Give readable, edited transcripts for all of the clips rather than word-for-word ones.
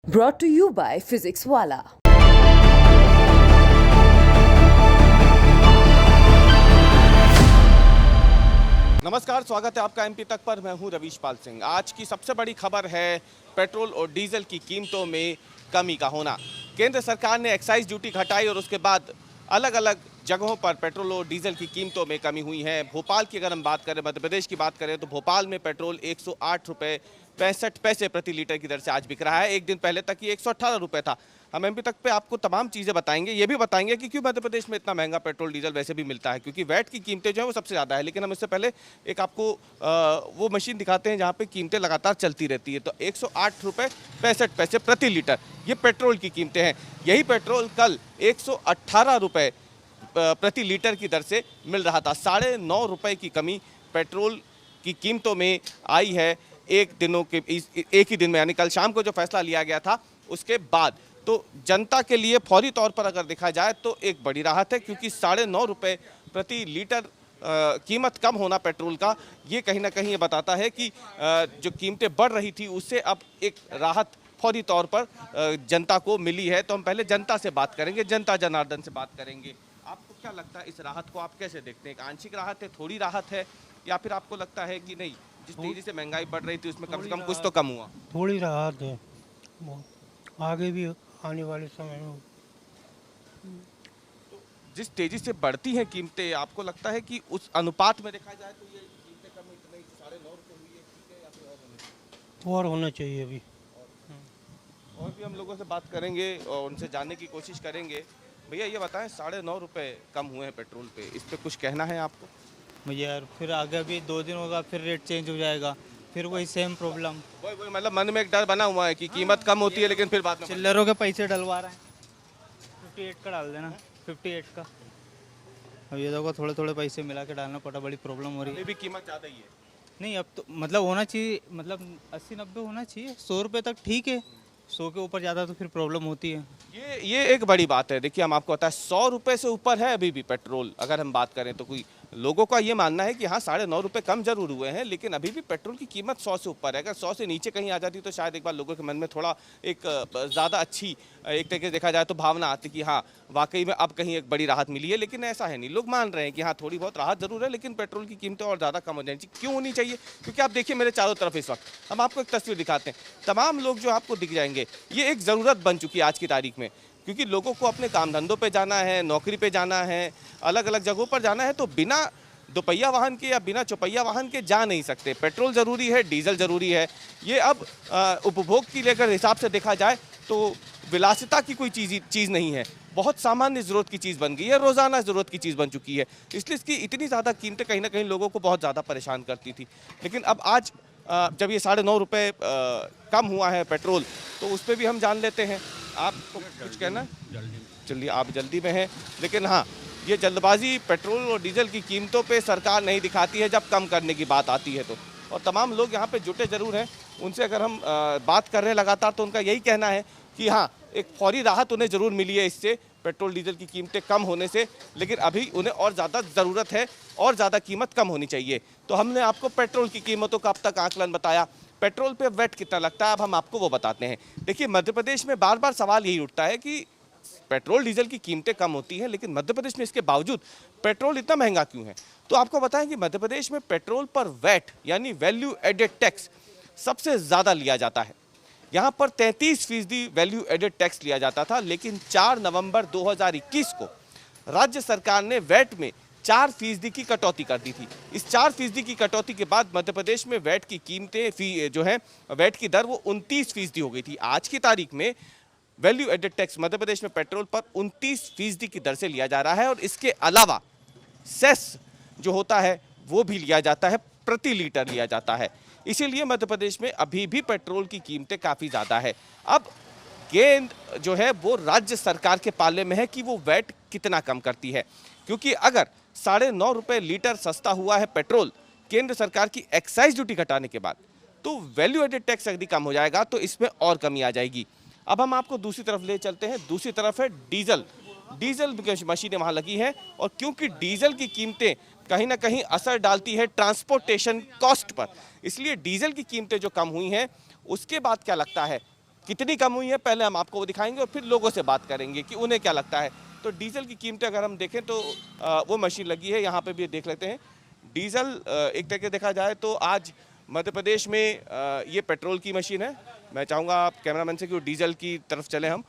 brought to you by Physics Wala. नमस्कार, स्वागत है आपका एमपी तक पर। मैं हूं रवीश पाल सिंह। आज की सबसे बड़ी खबर है पेट्रोल और डीजल की कीमतों में कमी का होना। केंद्र सरकार ने एक्साइज ड्यूटी घटाई और उसके बाद अलग अलग जगहों पर पेट्रोल और डीजल की कीमतों में कमी हुई है। भोपाल की अगर हम बात करें, मध्य प्रदेश की बात करें, तो भोपाल में पेट्रोल 108 रुपये 65 पैसे प्रति लीटर की दर से आज बिक रहा है। एक दिन पहले तक ये 118 रुपये था। हम एमपी तक पे आपको तमाम चीज़ें बताएंगे, ये भी बताएंगे कि क्यों मध्य प्रदेश में इतना महंगा पेट्रोल डीजल वैसे भी मिलता है, क्योंकि वैट की कीमतें जो है वो सबसे ज़्यादा है। लेकिन हम इससे पहले एक आपको वो मशीन दिखाते हैं जहाँ पे कीमतें लगातार चलती रहती है। तो 108 रुपये 65 पैसे प्रति लीटर ये पेट्रोल की कीमतें हैं। यही पेट्रोल कल 118 रुपये प्रति लीटर की दर से मिल रहा था। 9.5 रुपये की कमी पेट्रोल की कीमतों में आई है एक ही दिन में, यानी कल शाम को जो फैसला लिया गया था उसके बाद। तो जनता के लिए फौरी तौर पर अगर देखा जाए तो एक बड़ी राहत है, क्योंकि 9.5 रुपये प्रति लीटर कीमत कम होना पेट्रोल का, ये कहीं ना कहीं ये बताता है कि जो कीमतें बढ़ रही थी उससे अब एक राहत फौरी तौर पर जनता को मिली है। तो हम पहले जनता से बात करेंगे, जनता जनार्दन से बात करेंगे। आपको क्या लगता है, इस राहत को आप कैसे देखते हैं? एक आंशिक राहत है, थोड़ी राहत है, या फिर आपको लगता है कि नहीं, जिस तेजी से महंगाई बढ़ रही थी उसमें कम से कम कुछ तो कम हुआ? थोड़ी राहत है, आगे भी आने वाले समय में। तो जिस तेजी से बढ़ती हैं कीमतें, आपको लगता है कि उस अनुपात में देखा जाए तो ये कीमतें कम इतने 9.5 रुपये हुई है, ठीक है, या फिर और होना चाहिए? और होना चाहिए अभी। और भी हम लोगों से बात करेंगे और उनसे जानने की कोशिश करेंगे। भैया ये बताएं, 9.5 रुपये कम हुए हैं पेट्रोल पे, इस पे कुछ कहना है आपको? मुझे यार फिर आगे भी 2 दिन होगा, फिर रेट चेंज हो जाएगा, फिर वही सेम प्रॉब्लम। वही मतलब मन में एक डर बना हुआ है कि कीमत कम होती है लेकिन फिर बाद में चिल्लरों के पैसे डलवा रहे हैं। 58 का डाल देना, 58 का। अब ये देखो थोड़े थोड़े पैसे मिला के डालना पड़ा, बड़ी प्रॉब्लम हो रही है। अभी भी कीमत ज़्यादा ही है। नहीं अब तो मतलब होना चाहिए, मतलब 80-90 होना चाहिए। 100 रुपये तक ठीक है, 100 के ऊपर ज़्यादा तो फिर प्रॉब्लम होती है। ये एक बड़ी बात है। देखिए, हम आपको बताएं, 100 रुपये से ऊपर है अभी भी पेट्रोल। अगर हम बात करें तो कोई लोगों का ये मानना है कि हाँ 9.5 रुपये कम जरूर हुए हैं, लेकिन अभी भी पेट्रोल की कीमत 100 से ऊपर है। अगर 100 से नीचे कहीं आ जाती तो शायद एक बार लोगों के मन में थोड़ा एक ज़्यादा अच्छी, एक तरीके से देखा जाए तो भावना आती कि हाँ वाकई में अब कहीं एक बड़ी राहत मिली है। लेकिन ऐसा है नहीं, लोग मान रहे हैं कि हाँ थोड़ी बहुत राहत जरूर है, लेकिन पेट्रोल की कीमतें और ज़्यादा कम हो जानी चाहिए। क्यों होनी चाहिए? क्योंकि आप देखिए मेरे चारों तरफ इस वक्त हम आपको एक तस्वीर दिखाते हैं। तमाम लोग जो आपको दिख जाएंगे, ये एक ज़रूरत बन चुकी है आज की तारीख में, क्योंकि लोगों को अपने काम धंधों पे जाना है, नौकरी पे जाना है, अलग अलग जगहों पर जाना है, तो बिना दोपहिया वाहन के या बिना चौपहिया वाहन के जा नहीं सकते। पेट्रोल ज़रूरी है, डीजल ज़रूरी है। ये अब उपभोग की लेकर हिसाब से देखा जाए तो विलासिता की कोई चीज़ नहीं है, बहुत सामान्य ज़रूरत की चीज़ बन गई है, रोज़ाना ज़रूरत की चीज़ बन चुकी है। इसलिए इसकी इतनी ज़्यादा कीमतें कहीं ना कहीं लोगों को बहुत ज़्यादा परेशान करती थी। लेकिन अब आज जब ये 9.5 रुपये कम हुआ है पेट्रोल, तो उस पर भी हम जान लेते हैं। आपको कुछ कहना? चलिए, आप जल्दी में हैं, लेकिन हाँ ये जल्दबाजी पेट्रोल और डीजल की कीमतों पे सरकार नहीं दिखाती है जब कम करने की बात आती है तो। और तमाम लोग यहाँ पे जुटे ज़रूर हैं, उनसे अगर हम बात कर रहे हैं लगातार, तो उनका यही कहना है कि हाँ एक फौरी राहत उन्हें ज़रूर मिली है इससे, पेट्रोल डीजल की कीमतें कम होने से, लेकिन अभी उन्हें और ज़्यादा ज़रूरत है, और ज़्यादा कीमत कम होनी चाहिए। तो हमने आपको पेट्रोल की कीमतों का अब तक आकलन बताया। पेट्रोल पे वैट कितना लगता है अब हम आपको वो बताते हैं। देखिए, मध्य प्रदेश में बार बार सवाल यही उठता है कि पेट्रोल डीजल की कीमतें कम होती हैं, लेकिन मध्य प्रदेश में इसके बावजूद पेट्रोल इतना महंगा क्यों है? तो आपको बताएं कि मध्य प्रदेश में पेट्रोल पर वैट यानी वैल्यू एडेड टैक्स सबसे ज़्यादा लिया जाता है। यहाँ पर 33% वैल्यू एडेड टैक्स लिया जाता था, लेकिन 4 नवंबर 2021 को राज्य सरकार ने वैट में 4% की कटौती कर दी थी। इस 4% की कटौती के बाद मध्य प्रदेश में वैट की कीमतें जो है, वैट की दर वो 29% हो गई थी। आज की तारीख में value added tax Madhya Pradesh में पेट्रोल पर 29% की दर से लिया जा रहा है, और इसके अलावा सेस जो होता है वो भी लिया जाता है, प्रति लीटर लिया जाता है। इसीलिए मध्य प्रदेश में अभी भी पेट्रोल की कीमतें काफ़ी ज़्यादा है। अब केंद्र जो है वो राज्य सरकार के पाले में है कि वो वैट कितना कम करती है, क्योंकि अगर 9.5 रुपये लीटर सस्ता हुआ है पेट्रोल केंद्र सरकार की एक्साइज ड्यूटी घटाने के बाद, तो वैल्यू एडेड टैक्स यदि कम हो जाएगा तो इसमें और कमी आ जाएगी। अब हम आपको दूसरी तरफ ले चलते हैं। दूसरी तरफ है डीजल। डीजल मशीनें वहाँ लगी हैं, और क्योंकि डीजल की कीमतें कहीं ना कहीं असर डालती है ट्रांसपोर्टेशन कॉस्ट पर, इसलिए डीजल की कीमतें जो कम हुई हैं उसके बाद क्या लगता है कितनी कम हुई है पहले हम आपको वो दिखाएंगे और फिर लोगों से बात करेंगे कि उन्हें क्या लगता है। तो डीजल की कीमतें अगर हम देखें तो वो मशीन लगी है, यहाँ पे भी देख लेते हैं। डीजल एक तरीके देखा जाए तो आज मध्य प्रदेश में ये पेट्रोल की मशीन है। मैं चाहूँगा आप कैमरामैन से कि वो डीजल की तरफ चले हम।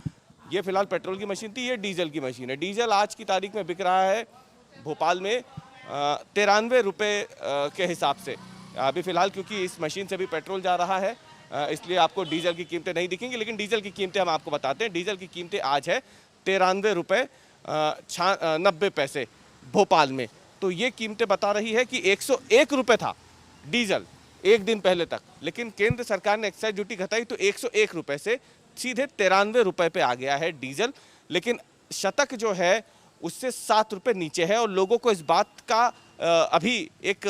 ये फिलहाल पेट्रोल की मशीन थी, ये डीजल की मशीन है। डीजल आज की तारीख में बिक रहा है भोपाल में 93 रुपये के हिसाब से अभी फ़िलहाल, क्योंकि इस मशीन से भी पेट्रोल जा रहा है इसलिए आपको डीजल की कीमतें नहीं दिखेंगी, लेकिन डीजल की कीमतें हम आपको बताते हैं। डीजल की कीमतें आज है 93 रुपये 90 पैसे भोपाल में। तो ये कीमतें बता रही है कि 101 रुपये था डीजल एक दिन पहले तक, लेकिन केंद्र सरकार ने एक्साइज ड्यूटी घटाई तो 101 रुपये से सीधे 93 रुपये पे आ गया है डीजल। लेकिन शतक जो है उससे 7 रुपये नीचे है और लोगों को इस बात का अभी एक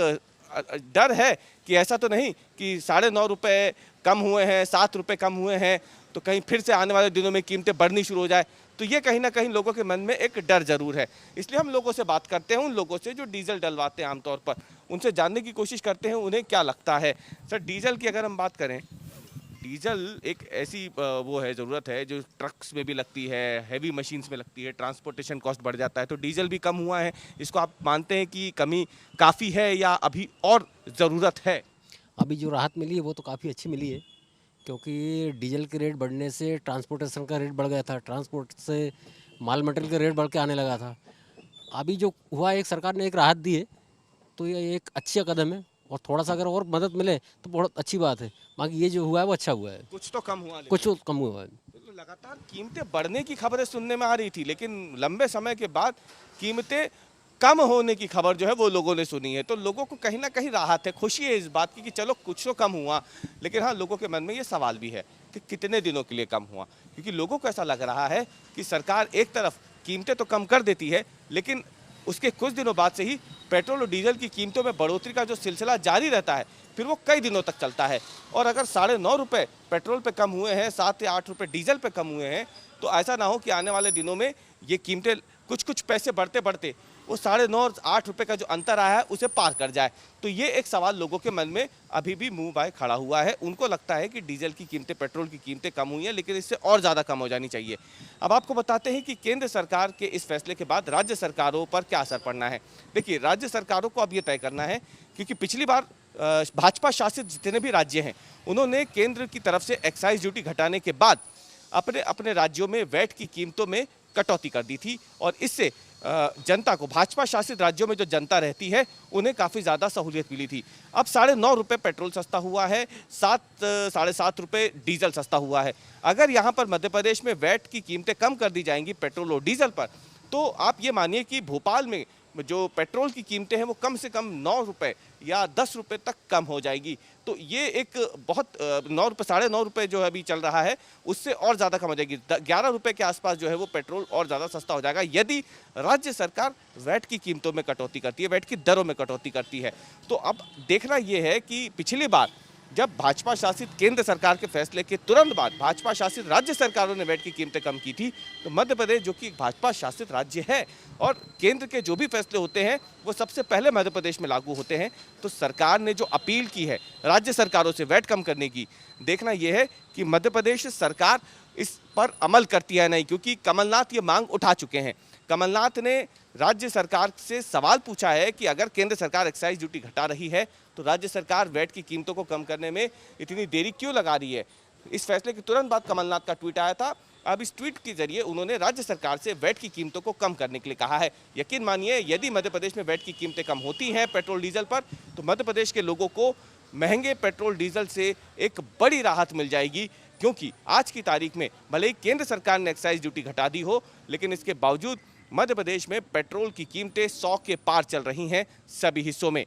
डर है कि ऐसा तो नहीं कि 9.5 रुपये कम हुए हैं, 7 रुपये कम हुए हैं तो कहीं फिर से आने वाले दिनों में कीमतें बढ़नी शुरू हो जाए। तो ये कहीं ना कहीं लोगों के मन में एक डर जरूर है। इसलिए हम लोगों से बात करते हैं, उन लोगों से जो डीजल डलवाते हैं आमतौर पर, उनसे जानने की कोशिश करते हैं उन्हें क्या लगता है। सर, डीजल की अगर हम बात करें, डीजल एक ऐसी वो है, ज़रूरत है जो ट्रक्स में भी लगती है, हैवी मशीन्स में लगती है, ट्रांसपोर्टेशन कॉस्ट बढ़ जाता है, तो डीजल भी कम हुआ है। इसको आप मानते हैं कि कमी काफ़ी है या अभी और ज़रूरत है? अभी जो राहत मिली है वो तो काफ़ी अच्छी मिली है, क्योंकि डीजल के रेट बढ़ने से ट्रांसपोर्टेशन का रेट बढ़ गया था, ट्रांसपोर्ट से माल मटेरियल का रेट बढ़ के आने लगा था। अभी जो हुआ, एक सरकार ने एक राहत दी है, तो ये एक अच्छा कदम है और थोड़ा सा अगर और मदद मिले तो बहुत अच्छी बात है। बाकी ये जो हुआ है वो अच्छा हुआ है, कुछ तो कम हुआ, कुछ तो कम हुआ है। तो लगातार कीमतें बढ़ने की खबरें सुनने में आ रही थी, लेकिन लंबे समय के बाद कीमतें कम होने की खबर जो है वो लोगों ने सुनी है। तो लोगों को कहीं ना कहीं राहत है, खुशी है इस बात की कि चलो कुछ तो कम हुआ। लेकिन हाँ, लोगों के मन में ये सवाल भी है कि कितने दिनों के लिए कम हुआ, क्योंकि लोगों को ऐसा लग रहा है कि सरकार एक तरफ कीमतें तो कम कर देती है, लेकिन उसके कुछ दिनों बाद से ही पेट्रोल और डीजल की कीमतों में बढ़ोतरी का जो सिलसिला जारी रहता है, फिर वो कई दिनों तक चलता है। और अगर 9.5 रुपये पेट्रोल पे कम हुए हैं, 7 या 8 रुपये डीजल पे कम हुए हैं, तो ऐसा ना हो कि आने वाले दिनों में ये कीमतें कुछ पैसे बढ़ते बढ़ते वो 9.5 और 8 रुपये का जो अंतर आया है उसे पार कर जाए। तो ये एक सवाल लोगों के मन में अभी भी मुंह बाय खड़ा हुआ है। उनको लगता है कि डीजल की कीमतें, पेट्रोल की कीमतें कम हुई हैं, लेकिन इससे और ज़्यादा कम हो जानी चाहिए। अब आपको बताते हैं कि केंद्र सरकार के इस फैसले के बाद राज्य सरकारों पर क्या असर पड़ना है। देखिए, राज्य सरकारों को अब ये तय करना है, क्योंकि पिछली बार भाजपा शासित जितने भी राज्य हैं उन्होंने केंद्र की तरफ से एक्साइज ड्यूटी घटाने के बाद अपने अपने राज्यों में वैट की कीमतों में कटौती कर दी थी और इससे जनता को, भाजपा शासित राज्यों में जो जनता रहती है उन्हें काफ़ी ज़्यादा सहूलियत मिली थी। अब 9.5 रुपये पेट्रोल सस्ता हुआ है, 7-7.5 रुपये डीजल सस्ता हुआ है। अगर यहाँ पर मध्य प्रदेश में वैट की कीमतें कम कर दी जाएंगी पेट्रोल और डीजल पर, तो आप ये मानिए कि भोपाल में जो पेट्रोल की कीमतें हैं वो कम से कम 9 रुपये या 10 रुपये तक कम हो जाएगी। तो ये एक बहुत 9 रुपये, 9.5 रुपये जो अभी चल रहा है उससे और ज़्यादा कम हो जाएगी। 11 रुपये के आसपास जो है वो पेट्रोल और ज़्यादा सस्ता हो जाएगा यदि राज्य सरकार वैट की कीमतों में कटौती करती है, वैट की दरों में कटौती करती है। तो अब देखना ये है कि पिछली बार जब भाजपा शासित केंद्र सरकार के फैसले के तुरंत बाद भाजपा शासित राज्य सरकारों ने वैट की कीमतें कम की थी, तो मध्य प्रदेश जो कि एक भाजपा शासित राज्य है और केंद्र के जो भी फैसले होते हैं वो सबसे पहले मध्य प्रदेश में लागू होते हैं, तो सरकार ने जो अपील की है राज्य सरकारों से वैट कम करने की, देखना यह है कि मध्य प्रदेश सरकार इस पर अमल करती है नहीं, क्योंकि कमलनाथ ये मांग उठा चुके हैं। कमलनाथ ने राज्य सरकार से सवाल पूछा है कि अगर केंद्र सरकार एक्साइज ड्यूटी घटा रही है तो राज्य सरकार वैट की कीमतों को कम करने में इतनी देरी क्यों लगा रही है। इस फैसले के तुरंत बाद कमलनाथ का ट्वीट आया था। अब इस ट्वीट के जरिए उन्होंने राज्य सरकार से वैट की कीमतों को कम करने के लिए कहा है। यकीन मानिए, यदि मध्य प्रदेश में वैट की कीमतें कम होती हैं पेट्रोल डीजल पर, तो मध्य प्रदेश के लोगों को महंगे पेट्रोल डीजल से एक बड़ी राहत मिल जाएगी, क्योंकि आज की तारीख में भले ही केंद्र सरकार ने एक्साइज ड्यूटी घटा दी हो, लेकिन इसके बावजूद मध्य प्रदेश में पेट्रोल की कीमतें 100 के पार चल रही हैं सभी हिस्सों में।